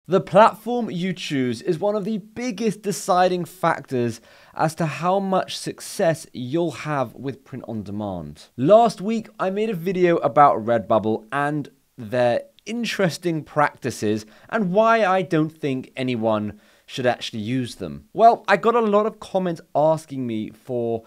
The platform you choose is one of the biggest deciding factors as to how much success you'll have with print on demand. Last week, I made a video about Redbubble and their interesting practices and why I don't think anyone should actually use them. Well, I got a lot of comments asking me for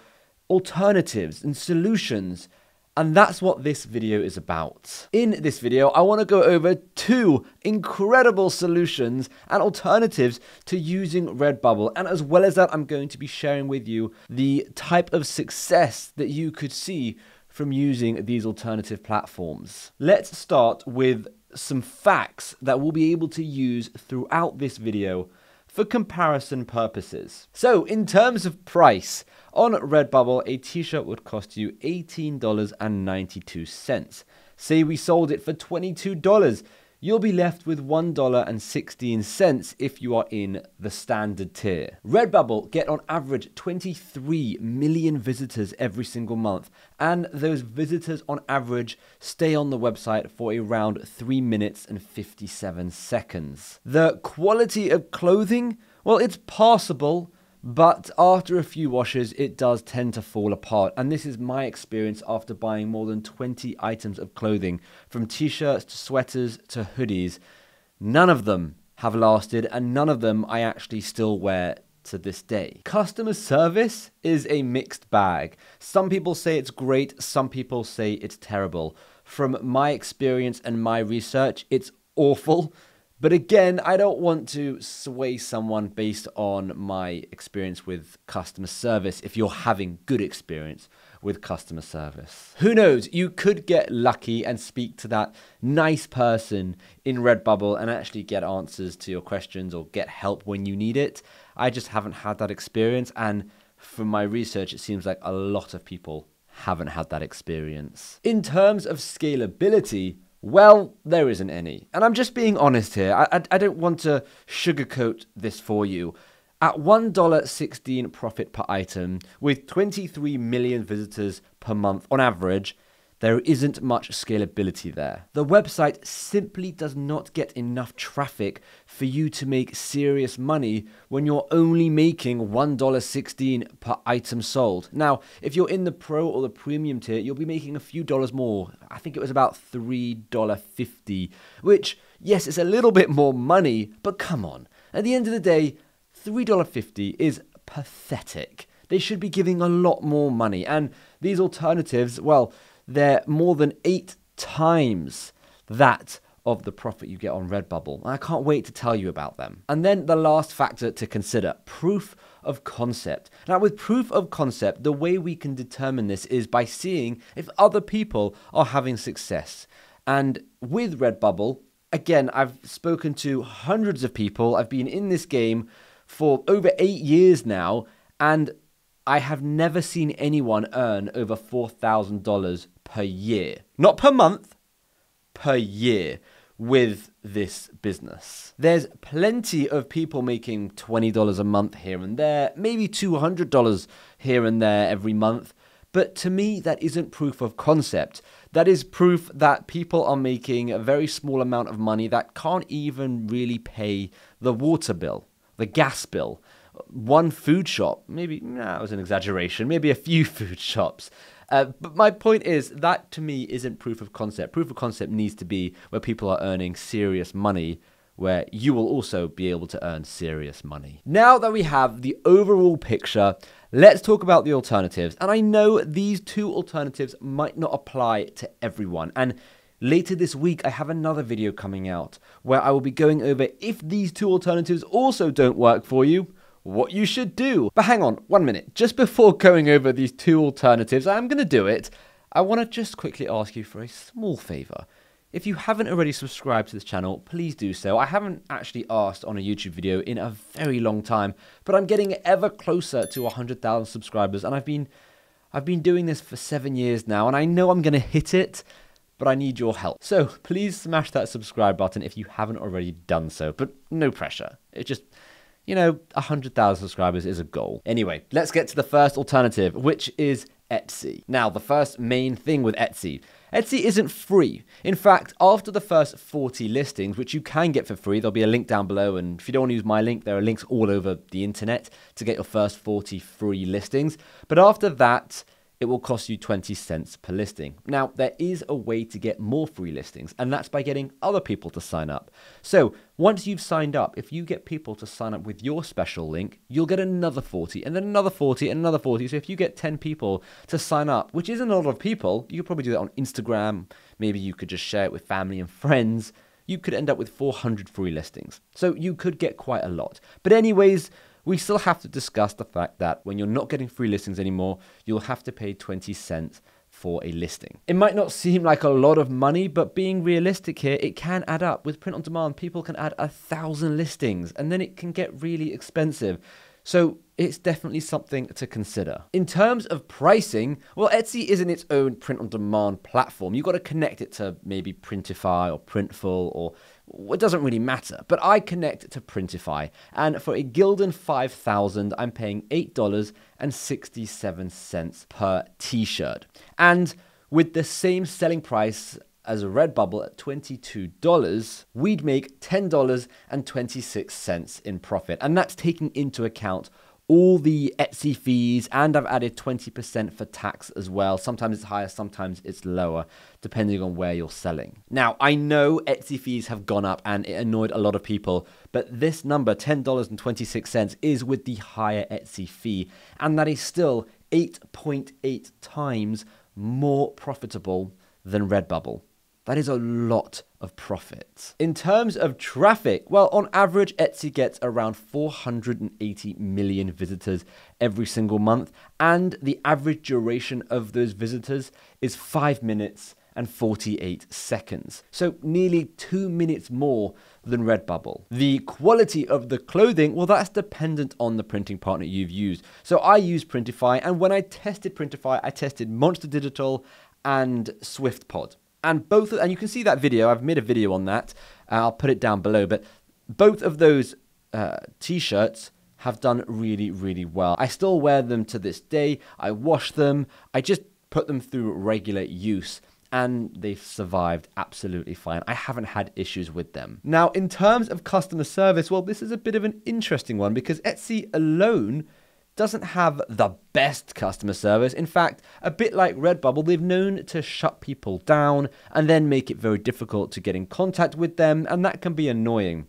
alternatives and solutions, and that's what this video is about. In this video, I want to go over 2 incredible solutions and alternatives to using Redbubble. And as well as that, I'm going to be sharing with you the type of success that you could see from using these alternative platforms. Let's start with some facts that we'll be able to use throughout this video for comparison purposes. So in terms of price, on Redbubble, a t-shirt would cost you $18.92. Say we sold it for $22, you'll be left with $1.16 if you are in the standard tier. Redbubble get on average 23 million visitors every single month, and those visitors on average stay on the website for around 3 minutes and 57 seconds. The quality of clothing, well, it's passable, but after a few washes, it does tend to fall apart. And this is my experience after buying more than 20 items of clothing, from t-shirts to sweaters to hoodies. None of them have lasted, and none of them I actually still wear to this day. Customer service is a mixed bag. Some people say it's great, some people say it's terrible. From my experience and my research, it's awful. But again, I don't want to sway someone based on my experience with customer service if you're having good experience with customer service. Who knows, you could get lucky and speak to that nice person in Redbubble and actually get answers to your questions or get help when you need it. I just haven't had that experience, and from my research, it seems like a lot of people haven't had that experience. In terms of scalability, well, there isn't any. And I'm just being honest here. I don't want to sugarcoat this for you. At $1.16 profit per item, with 23 million visitors per month on average, there isn't much scalability there. The website simply does not get enough traffic for you to make serious money when you're only making $1.16 per item sold. Now, if you're in the pro or the premium tier, you'll be making a few dollars more. I think it was about $3.50, which, yes, it's a little bit more money, but come on. At the end of the day, $3.50 is pathetic. They should be giving a lot more money. And these alternatives, well, they're more than 8 times that of the profit you get on Redbubble. And I can't wait to tell you about them. And then the last factor to consider, proof of concept. Now, with proof of concept, the way we can determine this is by seeing if other people are having success. And with Redbubble, again, I've spoken to hundreds of people. I've been in this game for over 8 years now, and I have never seen anyone earn over $4,000 per year. Not per month, per year with this business. There's plenty of people making $20 a month here and there, maybe $200 here and there every month. But to me, that isn't proof of concept. That is proof that people are making a very small amount of money that can't even really pay the water bill, the gas bill. One food shop, maybe, that was an exaggeration, maybe a few food shops. But my point is, that to me isn't proof of concept. Proof of concept needs to be where people are earning serious money, where you will also be able to earn serious money. Now that we have the overall picture, let's talk about the alternatives. And I know these 2 alternatives might not apply to everyone. And later this week, I have another video coming out where I will be going over if these 2 alternatives also don't work for you, what you should do. But hang on 1 minute. Just before going over these 2 alternatives, I'm going to do it. I want to just quickly ask you for a small favor. If you haven't already subscribed to this channel, please do so. I haven't actually asked on a YouTube video in a very long time, but I'm getting ever closer to 100,000 subscribers, and I've been doing this for 7 years now, and I know I'm going to hit it, but I need your help. So please smash that subscribe button if you haven't already done so, but no pressure. It just, 100,000 subscribers is a goal. Anyway, let's get to the first alternative, which is Etsy. Now, the first main thing with Etsy, Etsy isn't free. In fact, after the first 40 listings, which you can get for free, there'll be a link down below, and if you don't want to use my link, there are links all over the internet to get your first 40 free listings. But after that, it will cost you 20 cents per listing. Now, there is a way to get more free listings, and that's by getting other people to sign up. So once you've signed up, if you get people to sign up with your special link, you'll get another 40, and then another 40, and another 40. So if you get 10 people to sign up, which isn't a lot of people, you could probably do that on Instagram. Maybe you could just share it with family and friends. You could end up with 400 free listings. So you could get quite a lot. But anyways, we still have to discuss the fact that when you're not getting free listings anymore, you'll have to pay 20 cents for a listing. It might not seem like a lot of money, but being realistic here, it can add up. With print on demand, people can add 1,000 listings, and then it can get really expensive. So it's definitely something to consider. In terms of pricing, well, Etsy isn't its own print-on-demand platform. You've got to connect it to maybe Printify or Printful, or it doesn't really matter. But I connect it to Printify, and for a Gildan 5000, I'm paying $8.67 per t-shirt. And with the same selling price as a Redbubble at $22, we'd make $10.26 in profit. And that's taking into account all the Etsy fees, and I've added 20% for tax as well. Sometimes it's higher, sometimes it's lower, depending on where you're selling. Now, I know Etsy fees have gone up and it annoyed a lot of people, but this number, $10.26, is with the higher Etsy fee, and that is still 8.8 times more profitable than Redbubble. That is a lot of profit. In terms of traffic, well, on average, Etsy gets around 480 million visitors every single month, and the average duration of those visitors is 5 minutes and 48 seconds. So nearly 2 minutes more than Redbubble. The quality of the clothing, well, that's dependent on the printing partner you've used. So I use Printify, and when I tested Printify, I tested Monster Digital and SwiftPod. And and you can see that video, I've made a video on that, I'll put it down below, but both of those t-shirts have done really, really well. I still wear them to this day, I wash them, I just put them through regular use, and they've survived absolutely fine. I haven't had issues with them. Now, in terms of customer service, well, this is a bit of an interesting one, because Etsy alone doesn't have the best customer service. In fact, a bit like Redbubble, they've known to shut people down and then make it very difficult to get in contact with them, and that can be annoying.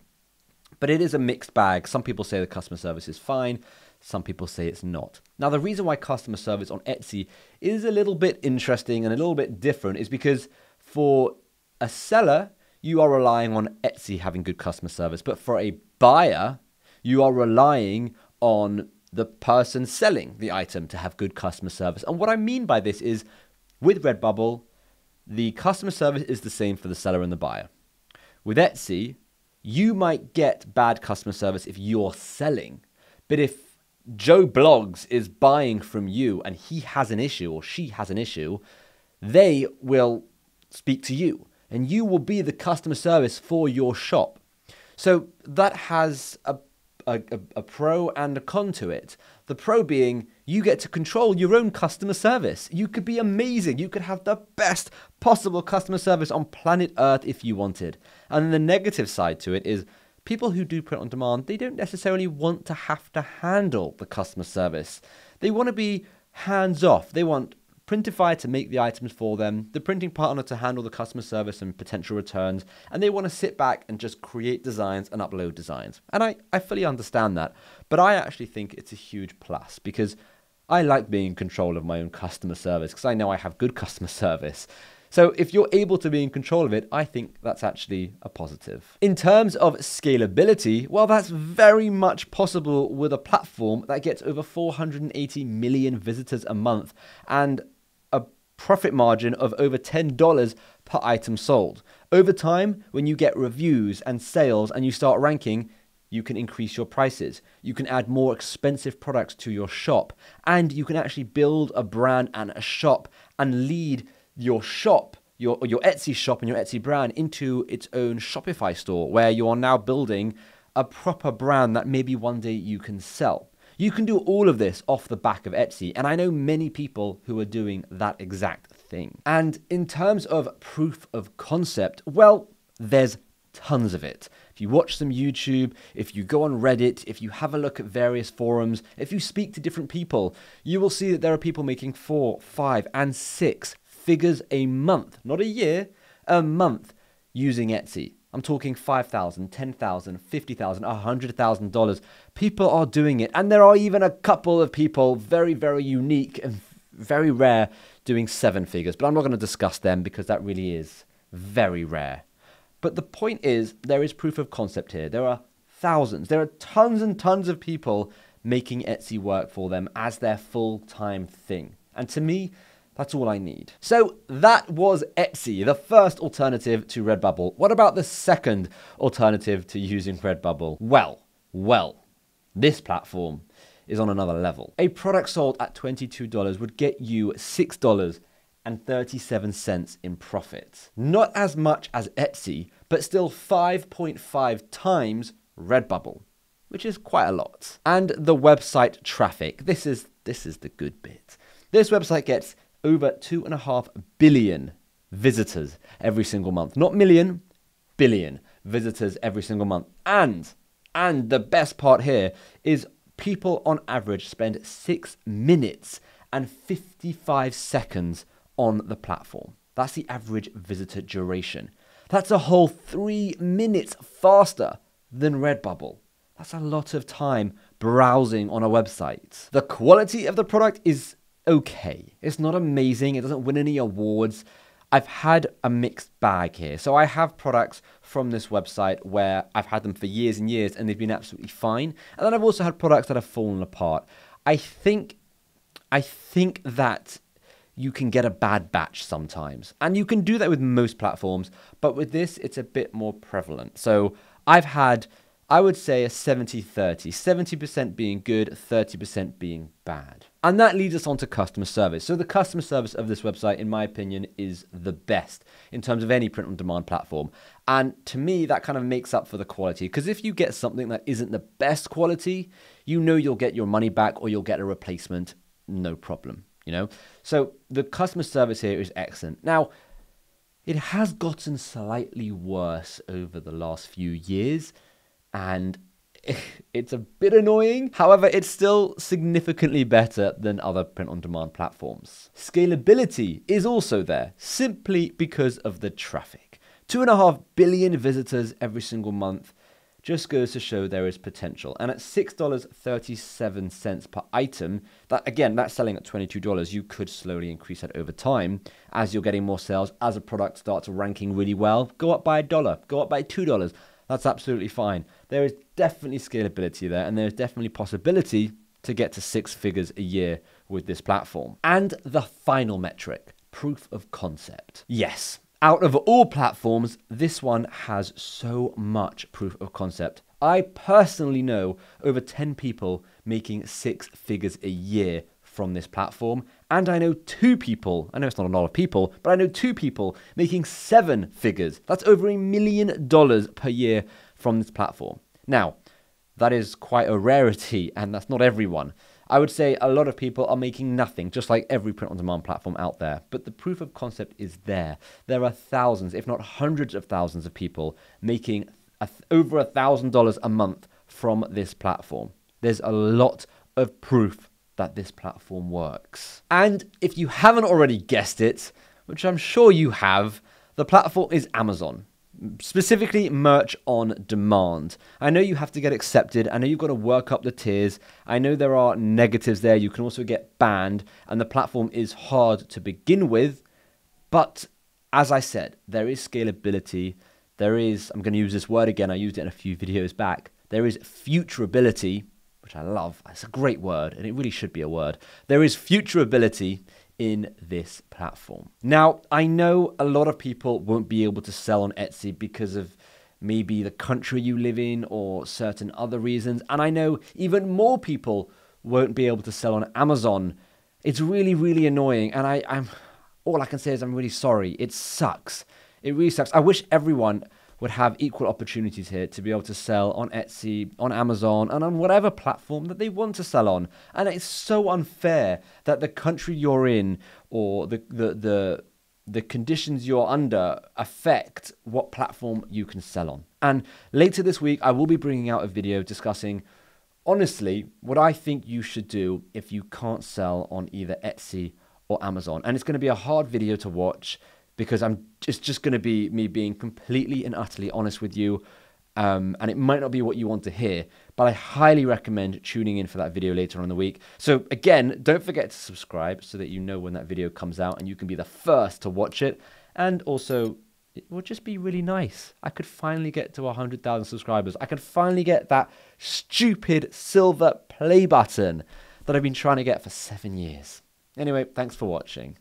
But it is a mixed bag. Some people say the customer service is fine, some people say it's not. Now, the reason why customer service on Etsy is a little bit interesting and a little bit different is because for a seller, you are relying on Etsy having good customer service, but for a buyer, you are relying on the person selling the item to have good customer service. And what I mean by this is, with Redbubble, the customer service is the same for the seller and the buyer. With Etsy, you might get bad customer service if you're selling, but if Joe Blogs is buying from you and he has an issue or she has an issue, they will speak to you and you will be the customer service for your shop. So that has a pro and a con to it. The pro being you get to control your own customer service. You could be amazing. You could have the best possible customer service on planet Earth if you wanted. And the negative side to it is people who do print on demand, they don't necessarily want to have to handle the customer service. They want to be hands off. They want Printify to make the items for them, the printing partner to handle the customer service and potential returns, and they want to sit back and just create designs and upload designs. And I fully understand that, but I actually think it's a huge plus because I like being in control of my own customer service because I know I have good customer service. So if you're able to be in control of it, I think that's actually a positive. In terms of scalability, well, that's very much possible with a platform that gets over 480 million visitors a month and a profit margin of over $10 per item sold. Over time, when you get reviews and sales and you start ranking, you can increase your prices. You can add more expensive products to your shop, and you can actually build a brand and a shop and lead your shop, your Etsy shop and your Etsy brand into its own Shopify store where you are now building a proper brand that maybe one day you can sell. You can do all of this off the back of Etsy, and I know many people who are doing that exact thing. thing. And in terms of proof of concept, well, there's tons of it. If you watch some YouTube, if you go on Reddit, if you have a look at various forums, if you speak to different people, you will see that there are people making 4, 5, and 6 figures a month, not a year, a month, using Etsy. I'm talking $5,000, $10,000, $50,000, $100,000. People are doing it. And there are even a couple of people, very, very unique and very rare, doing 7 figures. But I'm not going to discuss them because that really is very rare. But the point is, there is proof of concept here. There are thousands. There are tons and tons of people making Etsy work for them as their full-time thing. And to me, that's all I need. So that was Etsy, the first alternative to Redbubble. What about the second alternative to using Redbubble? Well, this platform is on another level. A product sold at $22 would get you $6.37 in profit. Not as much as Etsy, but still 5.5 times Redbubble, which is quite a lot. And the website traffic, this is the good bit. This website gets over 2.5 billion visitors every single month. Not million, billion visitors every single month. And the best part here is people on average spend 6 minutes and 55 seconds on the platform. That's the average visitor duration. That's a whole 3 minutes faster than Redbubble. That's a lot of time browsing on a website. The quality of the product is okay. It's not amazing. It doesn't win any awards. I've had a mixed bag here. So I have products from this website where I've had them for years and years and they've been absolutely fine. And then I've also had products that have fallen apart. I think that you can get a bad batch sometimes. And you can do that with most platforms, but with this, it's a bit more prevalent. So I've had, I would say, a 70-30, 70% being good, 30% being bad. And that leads us on to customer service. So the customer service of this website, in my opinion, is the best in terms of any print-on-demand platform. And to me, that kind of makes up for the quality. Because if you get something that isn't the best quality, you know you'll get your money back or you'll get a replacement, no problem, you know? So the customer service here is excellent. Now, it has gotten slightly worse over the last few years, and it's a bit annoying. However, it's still significantly better than other print-on-demand platforms. Scalability is also there, simply because of the traffic. 2.5 billion visitors every single month just goes to show there is potential. And at $6.37 per item, that again, that's selling at $22. You could slowly increase that over time as you're getting more sales, as a product starts ranking really well. Go up by $1, go up by $2. That's absolutely fine. There is definitely scalability there, and there's definitely possibility to get to 6 figures a year with this platform. And the final metric, proof of concept. Yes, out of all platforms, this one has so much proof of concept. I personally know over 10 people making 6 figures a year from this platform. And I know 2 people, I know it's not a lot of people, but I know 2 people making 7 figures. That's over $1 million per year from this platform. Now, that is quite a rarity, and that's not everyone. I would say a lot of people are making nothing, just like every print-on-demand platform out there. But the proof of concept is there. There are thousands, if not hundreds of thousands of people making over $1,000 a month from this platform. There's a lot of proof that this platform works. And if you haven't already guessed it, which I'm sure you have, the platform is Amazon. Specifically merch on demand. I know you have to get accepted. I know you've got to work up the tiers. I know there are negatives there. You can also get banned, and the platform is hard to begin with. But as I said, there is scalability. There is, I'm going to use this word again, I used it in a few videos back. There is futurability, which I love. It's a great word, and it really should be a word. There is futurability in this platform. Now, I know a lot of people won't be able to sell on Etsy because of maybe the country you live in or certain other reasons. And I know even more people won't be able to sell on Amazon. It's really, really annoying. And all I can say is I'm really sorry. It sucks. It really sucks. I wish everyone would have equal opportunities here to be able to sell on Etsy, on Amazon, and on whatever platform that they want to sell on. And it's so unfair that the country you're in or the conditions you're under affect what platform you can sell on. And later this week, I will be bringing out a video discussing, honestly, what I think you should do if you can't sell on either Etsy or Amazon. And it's going to be a hard video to watch because it's just going to be me being completely and utterly honest with you. And it might not be what you want to hear, but I highly recommend tuning in for that video later on in the week. So again, don't forget to subscribe so that you know when that video comes out and you can be the first to watch it. And also, it will just be really nice. I could finally get to 100,000 subscribers. I could finally get that stupid silver play button that I've been trying to get for 7 years. Anyway, thanks for watching.